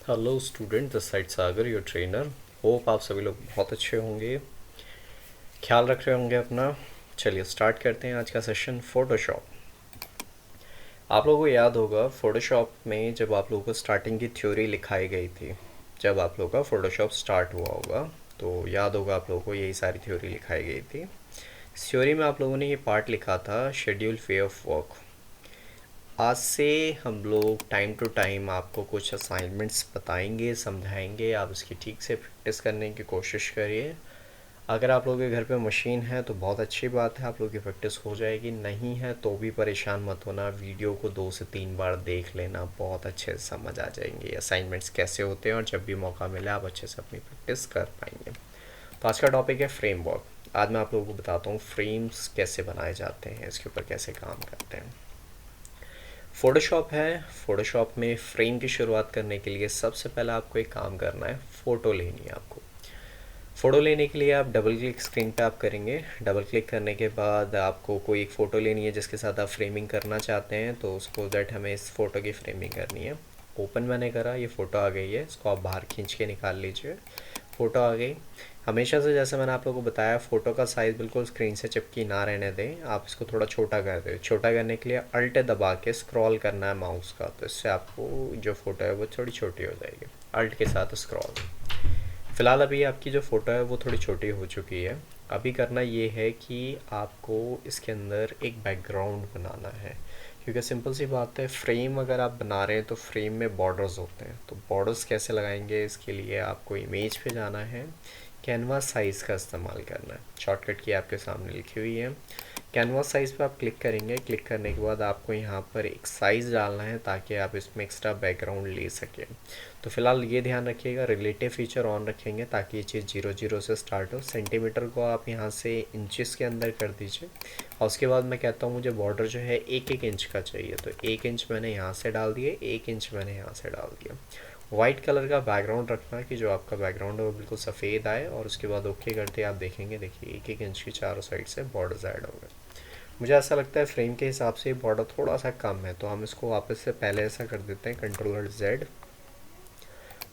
Hello student, this side Sagar your trainer. Hope आप सभी लोग बहुत अच्छे होंगे, ख्याल रख रहे होंगे अपना। चलिए स्टार्ट करते हैं आज का सेशन। फोटोशॉप। आप लोगों को याद होगा फोटोशॉप में जब आप लोगों को स्टार्टिंग की थ्योरी लिखाई गई थी, जब आप लोगों का फोटोशॉप स्टार्ट हुआ होगा तो याद होगा आप लोगों को यही सारी थ्योरी लिखाई गई थी। इस थ्योरी में आप लोगों ने ये पार्ट लिखा था, शेड्यूल वे ऑफ वर्क। आज से हम लोग टाइम टू टाइम आपको कुछ असाइनमेंट्स बताएंगे, समझाएंगे, आप उसकी ठीक से प्रैक्टिस करने की कोशिश करिए। अगर आप लोगों के घर पे मशीन है तो बहुत अच्छी बात है, आप लोगों की प्रैक्टिस हो जाएगी। नहीं है तो भी परेशान मत होना, वीडियो को 2 से 3 बार देख लेना, बहुत अच्छे से समझ आ जाएंगे असाइनमेंट्स कैसे होते हैं, और जब भी मौका मिले आप अच्छे से अपनी प्रैक्टिस कर पाएंगे। तो आज का टॉपिक है फ्रेमवर्क। आज मैं आप लोगों को बताता हूँ फ्रेम्स कैसे बनाए जाते हैं, इसके ऊपर कैसे काम करते हैं। फ़ोटोशॉप है, फ़ोटोशॉप में फ्रेम की शुरुआत करने के लिए सबसे पहले आपको एक काम करना है, फ़ोटो लेनी है आपको। फ़ोटो लेने के लिए आप डबल क्लिक स्क्रीन पे आप करेंगे। डबल क्लिक करने के बाद आपको कोई एक फ़ोटो लेनी है जिसके साथ आप फ्रेमिंग करना चाहते हैं, तो उसको दैट हमें इस फ़ोटो की फ्रेमिंग करनी है। ओपन मैंने करा, ये फ़ोटो आ गई है, इसको आप बाहर खींच के निकाल लीजिए। फ़ोटो आ गई। हमेशा से जैसे मैंने आप लोगों को बताया, फ़ोटो का साइज़ बिल्कुल स्क्रीन से चिपकी ना रहने दें, आप इसको थोड़ा छोटा कर दें। छोटा करने के लिए अल्ट दबा के स्क्रॉल करना है माउस का, तो इससे आपको जो फ़ोटो है वो थोड़ी छोटी हो जाएगी। अल्ट के साथ स्क्रॉल। फ़िलहाल अभी आपकी जो फ़ोटो है वो थोड़ी छोटी हो चुकी है। अभी करना ये है कि आपको इसके अंदर एक बैकग्राउंड बनाना है, क्योंकि सिंपल सी बात है, फ्रेम अगर आप बना रहे हैं तो फ्रेम में बॉर्डर्स होते हैं। तो बॉर्डर्स कैसे लगाएंगे, इसके लिए आपको इमेज पे जाना है, कैनवास साइज़ का इस्तेमाल करना है। शॉर्टकट की आपके सामने लिखी हुई है। कैनवास साइज़ पे आप क्लिक करेंगे। क्लिक करने के बाद आपको यहाँ पर एक साइज़ डालना है ताकि आप इसमें एक्स्ट्रा बैकग्राउंड ले सकें। तो फिलहाल ये ध्यान रखिएगा, रिलेटिव फीचर ऑन रखेंगे ताकि ये चीज़ 0 0 से स्टार्ट हो। सेंटीमीटर को आप यहाँ से इंचेस के अंदर कर दीजिए, और उसके बाद मैं कहता हूँ मुझे बॉर्डर जो है 1 1 इंच का चाहिए, तो 1 इंच मैंने यहाँ से डाल दिए, 1 इंच मैंने यहाँ से डाल दिया। वाइट कलर का बैकग्राउंड रखना है कि जो आपका बैकग्राउंड है वो बिल्कुल सफ़ेद आए, और उसके बाद ओके करते आप देखेंगे, देखिए 1 1 इंच की चारों साइड से बॉर्डर्स ऐड हो गए। मुझे ऐसा लगता है फ्रेम के हिसाब से बॉर्डर थोड़ा सा कम है, तो हम इसको वापस से पहले ऐसा कर देते हैं, Ctrl+Z।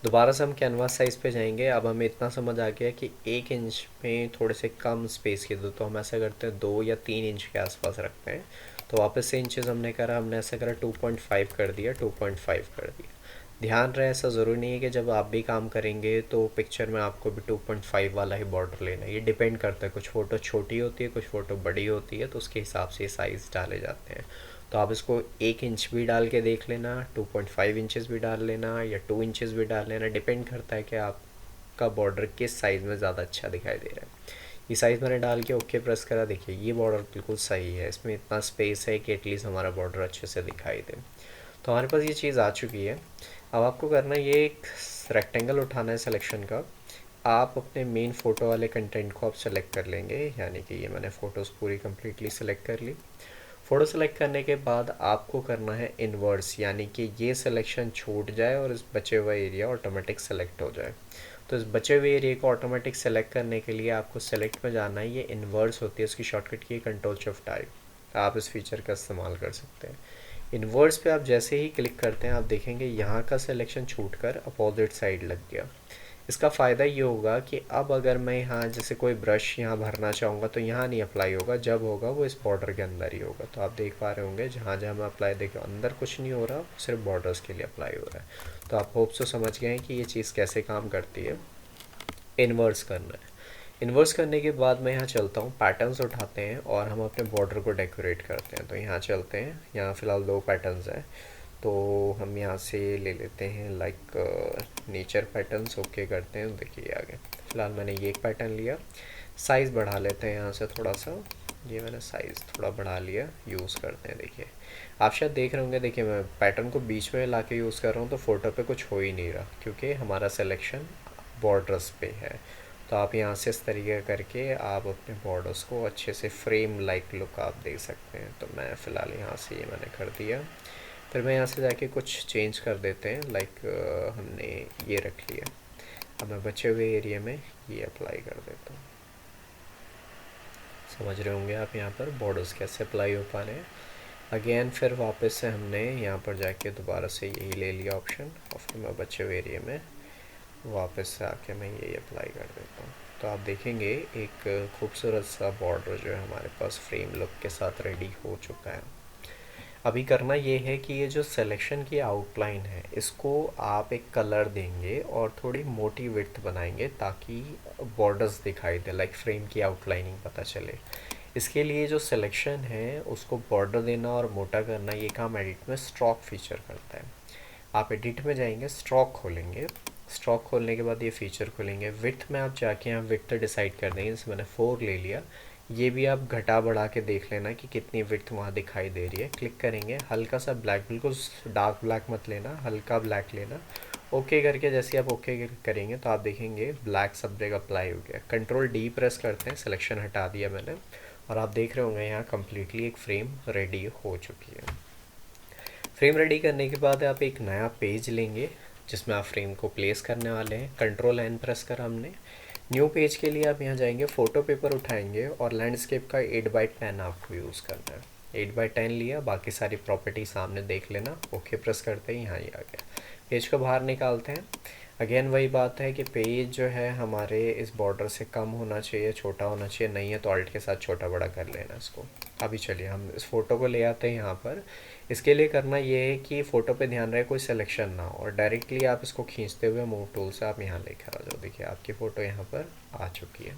दोबारा से हम कैनवास साइज़ पे जाएंगे। अब हमें इतना समझ आ गया कि 1 इंच में थोड़े से कम स्पेस की दो, तो हम ऐसा करते हैं 2 या 3 इंच के आसपास रखते हैं। तो वापस से इंचेस हमने करा, हमने ऐसा करा 2.5 कर दिया, 2.5 कर दिया। ध्यान रहे, ऐसा ज़रूरी नहीं है कि जब आप भी काम करेंगे तो पिक्चर में आपको भी 2.5 वाला ही बॉर्डर लेना है। ये डिपेंड करता है, कुछ फ़ोटो छोटी होती है, कुछ फ़ोटो बड़ी होती है, तो उसके हिसाब से साइज़ डाले जाते हैं। तो आप इसको 1 इंच भी डाल के देख लेना, 2.5 इंचेस भी डाल लेना, या 2 इंचेस भी डाल लेना। डिपेंड करता है कि आपका बॉर्डर किस साइज़ में ज़्यादा अच्छा दिखाई दे रहा है। ये साइज़ मैंने डाल के ओके प्रेस करा, देखिए ये बॉर्डर बिल्कुल सही है, इसमें इतना स्पेस है कि एटलीस्ट हमारा बॉर्डर अच्छे से दिखाई दे। तो हमारे पास ये चीज़ आ चुकी है। अब आपको करना ये एक रेक्टेंगल उठाना है सिलेक्शन का। आप अपने मेन फ़ोटो वाले कंटेंट को आप सेलेक्ट कर लेंगे, यानी कि ये मैंने फ़ोटोज़ पूरी कम्प्लीटली सेलेक्ट कर ली। फ़ोटो सेलेक्ट करने के बाद आपको करना है इन्वर्स, यानी कि ये सिलेक्शन छूट जाए और इस बचे हुआ एरिया ऑटोमेटिक सेलेक्ट हो जाए। तो इस बचे हुए एरिया को ऑटोमेटिक सेलेक्ट करने के लिए आपको सेलेक्ट में जाना है। ये इन्वर्स होती है, उसकी शॉर्टकट की Ctrl+Shift+I। आप इस फीचर का इस्तेमाल कर सकते हैं। इन्वर्स पे आप जैसे ही क्लिक करते हैं, आप देखेंगे यहाँ का सिलेक्शन छूट कर अपोजिट साइड लग गया। इसका फ़ायदा ये होगा कि अब अगर मैं यहाँ जैसे कोई ब्रश यहाँ भरना चाहूँगा तो यहाँ नहीं अप्लाई होगा, जब होगा वो इस बॉर्डर के अंदर ही होगा। तो आप देख पा रहे होंगे जहाँ जहाँ मैं अप्लाई देखो अंदर कुछ नहीं हो रहा, सिर्फ बॉर्डर्स के लिए अप्लाई हो रहा है। तो आप होप से समझ गए हैं कि ये चीज़ कैसे काम करती है। इन्वर्स करना है। इन्वर्स करने के बाद मैं यहाँ चलता हूँ, पैटर्न्स उठाते हैं और हम अपने बॉर्डर को डेकोरेट करते हैं। तो यहाँ चलते हैं, यहाँ फ़िलहाल 2 पैटर्न्स हैं, तो हम यहाँ से ले लेते हैं लाइक नेचर पैटर्न्स। ओके करते हैं, देखिए आगे फ़िलहाल मैंने ये एक पैटर्न लिया। साइज़ बढ़ा लेते हैं यहाँ से थोड़ा सा, ये मैंने साइज़ थोड़ा बढ़ा लिया। यूज़ करते हैं, देखिए आप शायद देख रहे होंगे, देखिए मैं पैटर्न को बीच में ला के यूज़ कर रहा हूँ तो फ़ोटो पे कुछ हो ही नहीं रहा, क्योंकि हमारा सिलेक्शन बॉर्डर्स पे है। तो आप यहाँ से इस तरीके करके आप अपने बॉर्डर्स को अच्छे से फ्रेम लाइक लुक आप दे सकते हैं। तो मैं फ़िलहाल यहाँ से ये मैंने कर दिया। फिर मैं यहाँ से जाके कुछ चेंज कर देते हैं, लाइक हमने ये रख लिया। अब मैं बचे हुए एरिया में ये अप्लाई कर देता हूँ। समझ रहे होंगे आप यहाँ पर बॉर्डर्स कैसे अप्लाई हो पा रहे हैं। अगेन फिर वापस से हमने यहाँ पर जाके दोबारा से यही ले लिया ऑप्शन और फिर मैं बचे हुए एरिया में वापस से आके मैं यही अप्लाई कर देता हूँ। तो आप देखेंगे एक खूबसूरत सा बॉर्डर जो है हमारे पास फ्रेम लुक के साथ रेडी हो चुका है। अभी करना ये है कि ये जो सिलेक्शन की आउटलाइन है इसको आप एक कलर देंगे और थोड़ी मोटी विड्थ बनाएंगे ताकि बॉर्डर्स दिखाई दे, लाइक फ्रेम की आउटलाइनिंग पता चले। इसके लिए जो सिलेक्शन है उसको बॉर्डर देना और मोटा करना, ये काम एडिट में स्ट्रोक फीचर करता है। आप एडिट में जाएंगे, स्ट्रोक खोलेंगे, स्ट्रोक खोलने के बाद ये फीचर खोलेंगे। विड्थ में आप जाके यहाँ विड्थ डिसाइड कर देंगे, जैसे मैंने 4 ले लिया। ये भी आप घटा बढ़ा के देख लेना कि कितनी विड्थ वहाँ दिखाई दे रही है। क्लिक करेंगे, हल्का सा ब्लैक, बिल्कुल डार्क ब्लैक मत लेना, हल्का ब्लैक लेना। ओके करके जैसे आप ओके करेंगे तो आप देखेंगे ब्लैक सब जगह अप्लाई हो गया। कंट्रोल डी प्रेस करते हैं, सिलेक्शन हटा दिया मैंने और आप देख रहे होंगे यहाँ कम्प्लीटली एक फ्रेम रेडी हो चुकी है। फ्रेम रेडी करने के बाद आप एक नया पेज लेंगे जिसमें आप फ्रेम को प्लेस करने वाले हैं। कंट्रोल एन प्रेस करा हमने। न्यू पेज के लिए आप यहाँ जाएंगे, फ़ोटो पेपर उठाएंगे और लैंडस्केप का 8x10 आपको यूज़ करना है। 8x10 लिया, बाकी सारी प्रॉपर्टी सामने देख लेना। ओके प्रेस करते ही यहाँ ही आ गया। पेज को बाहर निकालते हैं। अगेन वही बात है कि पेज जो है हमारे इस बॉर्डर से कम होना चाहिए, छोटा होना चाहिए, नहीं है तो अल्ट के साथ छोटा बड़ा कर लेना इसको। अभी चलिए हम इस फ़ोटो को ले आते हैं यहाँ पर। इसके लिए करना ये है कि फ़ोटो पे ध्यान रहे कोई सिलेक्शन ना हो और डायरेक्टली आप इसको खींचते हुए मूव टूल से आप यहाँ लेकर आ जाओ। देखिए आपकी फ़ोटो यहाँ पर आ चुकी है।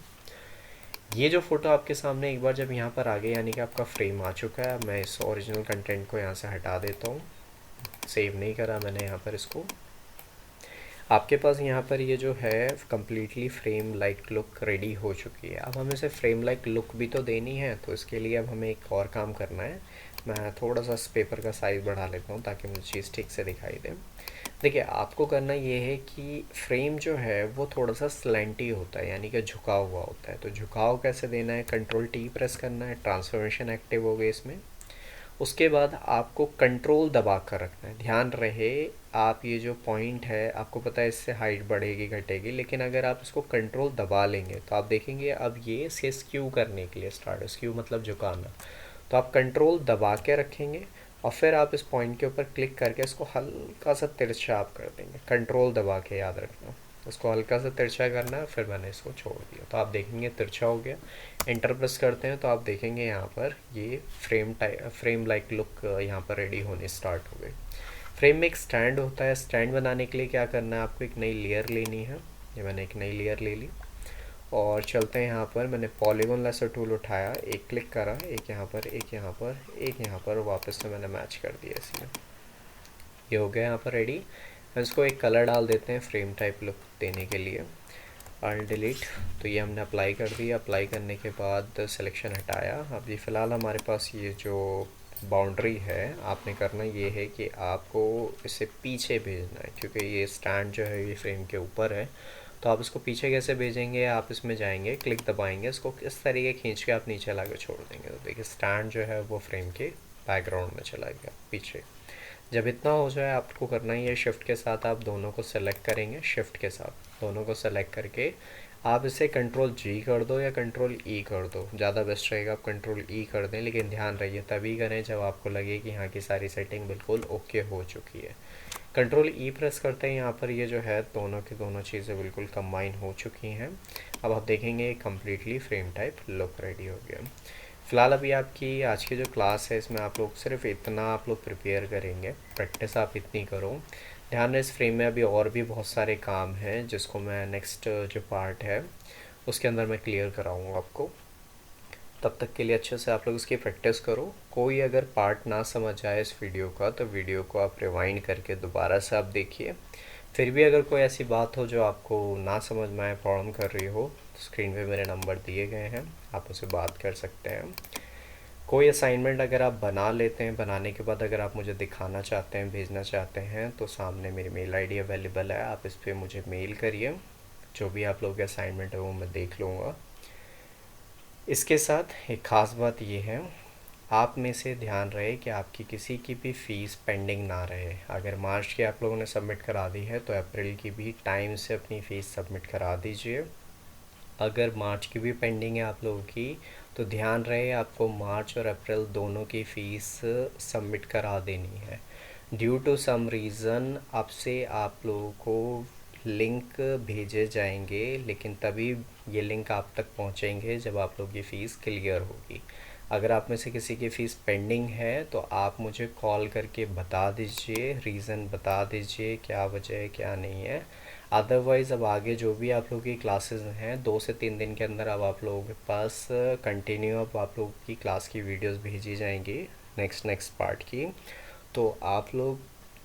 ये जो फ़ोटो आपके सामने एक बार जब यहाँ पर आ गई यानी कि आपका फ्रेम आ चुका है। अब मैं इस ओरिजिनल कंटेंट को यहाँ से हटा देता हूँ, सेव नहीं करा मैंने यहाँ पर इसको। आपके पास यहाँ पर ये जो है completely frame like look ready हो चुकी है। अब हमें इसे फ्रेम लाइक लुक भी तो देनी है, तो इसके लिए अब हमें एक और काम करना है। मैं थोड़ा सा इस पेपर का साइज़ बढ़ा लेता हूँ ताकि मुझे चीज़ ठीक से दिखाई दे। देखिए आपको करना ये है कि फ्रेम जो है वो थोड़ा सा स्लैंटी होता है, यानी कि झुका हुआ होता है। तो झुकाव कैसे देना है, कंट्रोल टी प्रेस करना है, ट्रांसफॉर्मेशन एक्टिव हो गई इसमें। उसके बाद आपको कंट्रोल दबा कर रखना है। ध्यान रहे आप ये जो पॉइंट है आपको पता है इससे हाइट बढ़ेगी घटेगी, लेकिन अगर आप इसको कंट्रोल दबा लेंगे तो आप देखेंगे अब ये इसे स्क्यू करने के लिए स्टार्ट, स्क्यू मतलब झुकाना। तो आप कंट्रोल दबा के रखेंगे और फिर आप इस पॉइंट के ऊपर क्लिक करके इसको हल्का सा तिरछा आप कर देंगे। कंट्रोल दबा के याद रखना, इसको हल्का सा तिरछा करना है, फिर मैंने इसको छोड़ दिया तो आप देखेंगे तिरछा हो गया। एंटर प्रेस करते हैं तो आप देखेंगे यहाँ पर ये फ्रेम लाइक लुक यहाँ पर रेडी होने स्टार्ट हो गई। फ्रेम में एक स्टैंड होता है, स्टैंड बनाने के लिए क्या करना है, आपको एक नई लेयर लेनी है। ये मैंने एक नई लेयर ले ली और चलते हैं यहाँ पर। मैंने पॉलीगॉन लेसर टूल उठाया, एक क्लिक करा, एक यहाँ पर, एक यहाँ पर, एक यहाँ पर, वापस से मैंने मैच कर दिया इसमें। ये हो गया यहाँ पर रेडी। इसको एक कलर डाल देते हैं फ्रेम टाइप लुक देने के लिए, अल्ट डिलीट। तो ये हमने अप्लाई कर दिया। अप्लाई करने के बाद सिलेक्शन हटाया। अब ये फ़िलहाल हमारे पास ये जो बाउंड्री है, आपने करना ये है कि आपको इसे पीछे भेजना है क्योंकि ये स्टैंड जो है ये फ्रेम के ऊपर है। तो आप इसको पीछे कैसे भेजेंगे, आप इसमें जाएंगे, क्लिक दबाएंगे, इसको इस तरीके खींच के आप नीचे ला के छोड़ देंगे। तो देखिए स्टैंड जो है वो फ्रेम के बैकग्राउंड में चला गया पीछे। जब इतना हो जाए आपको करना ही है शिफ्ट के साथ आप दोनों को सेलेक्ट करेंगे। शिफ्ट के साथ दोनों को सेलेक्ट करके आप इसे कंट्रोल जी कर दो या कंट्रोल ई कर दो, ज़्यादा बेस्ट रहेगा आप कंट्रोल ई कर दें। लेकिन ध्यान रहिए तभी करें जब आपको लगे कि यहाँ की सारी सेटिंग बिल्कुल ओके हो चुकी है। कंट्रोल ई प्रेस करते हैं, यहाँ पर ये जो है दोनों की दोनों चीज़ें बिल्कुल कंबाइन हो चुकी हैं। अब आप देखेंगे completely frame type look ready हो गया। फ़िलहाल अभी आपकी आज की जो क्लास है इसमें आप लोग सिर्फ इतना आप लोग प्रिपेयर करेंगे, प्रैक्टिस आप इतनी करो। ध्यान रहे इस फ्रेम में अभी और भी बहुत सारे काम हैं जिसको मैं नेक्स्ट जो पार्ट है उसके अंदर मैं क्लियर कराऊंगा आपको। तब तक के लिए अच्छे से आप लोग इसकी प्रैक्टिस करो। कोई अगर पार्ट ना समझ आए इस वीडियो का तो वीडियो को आप रिवाइंड करके दोबारा से आप देखिए। फिर भी अगर कोई ऐसी बात हो जो आपको ना समझ में आए, प्रॉब्लम कर रही हो, तो स्क्रीन पे मेरे नंबर दिए गए हैं, आप उससे बात कर सकते हैं। कोई असाइनमेंट अगर आप बना लेते हैं, बनाने के बाद अगर आप मुझे दिखाना चाहते हैं, भेजना चाहते हैं, तो सामने मेरी मेल आईडी अवेलेबल है, आप इस पर मुझे मेल करिए। जो भी आप लोगों के असाइनमेंट है वो मैं देख लूँगा। इसके साथ एक ख़ास बात ये है, आप में से ध्यान रहे कि आपकी किसी की भी फ़ीस पेंडिंग ना रहे। अगर मार्च की आप लोगों ने सबमिट करा दी है तो अप्रैल की भी टाइम से अपनी फ़ीस सबमिट करा दीजिए। अगर मार्च की भी पेंडिंग है आप लोगों की, तो ध्यान रहे आपको मार्च और अप्रैल दोनों की फ़ीस सबमिट करा देनी है। ड्यू टू सम रीज़न आपसे आप लोगों को लिंक भेजे जाएंगे, लेकिन तभी ये लिंक आप तक पहुंचेंगे जब आप लोग की फ़ीस क्लियर होगी। अगर आप में से किसी की फ़ीस पेंडिंग है तो आप मुझे कॉल करके बता दीजिए, रीज़न बता दीजिए क्या वजह है क्या नहीं है। अदरवाइज़ अब आगे जो भी आप लोगों की क्लासेस हैं 2 से 3 दिन के अंदर अब आप लोगों के पास कंटिन्यू अब आप लोगों की क्लास की वीडियोस भेजी जाएंगी नेक्स्ट पार्ट की। तो आप लोग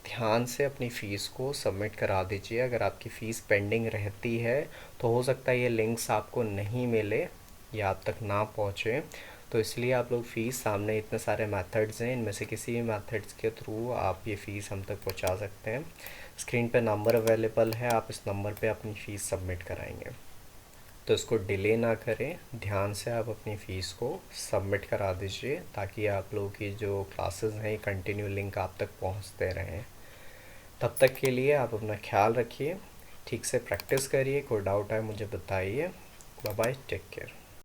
ध्यान से अपनी फ़ीस को सबमिट करा दीजिए। अगर आपकी फ़ीस पेंडिंग रहती है तो हो सकता है ये लिंक्स आपको नहीं मिले या आप तक ना पहुँचे, तो इसलिए आप लोग फ़ीस, सामने इतने सारे मेथड्स हैं, इनमें से किसी भी मेथड्स के थ्रू आप ये फ़ीस हम तक पहुंचा सकते हैं। स्क्रीन पे नंबर अवेलेबल है, आप इस नंबर पे अपनी फ़ीस सबमिट कराएंगे। तो इसको डिले ना करें, ध्यान से आप अपनी फ़ीस को सबमिट करा दीजिए ताकि आप लोगों की जो क्लासेस हैं कंटिन्यू लिंक आप तक पहुंचते रहें। तब तक के लिए आप अपना ख्याल रखिए, ठीक से प्रैक्टिस करिए, कोई डाउट है मुझे बताइए। Bye bye, take care.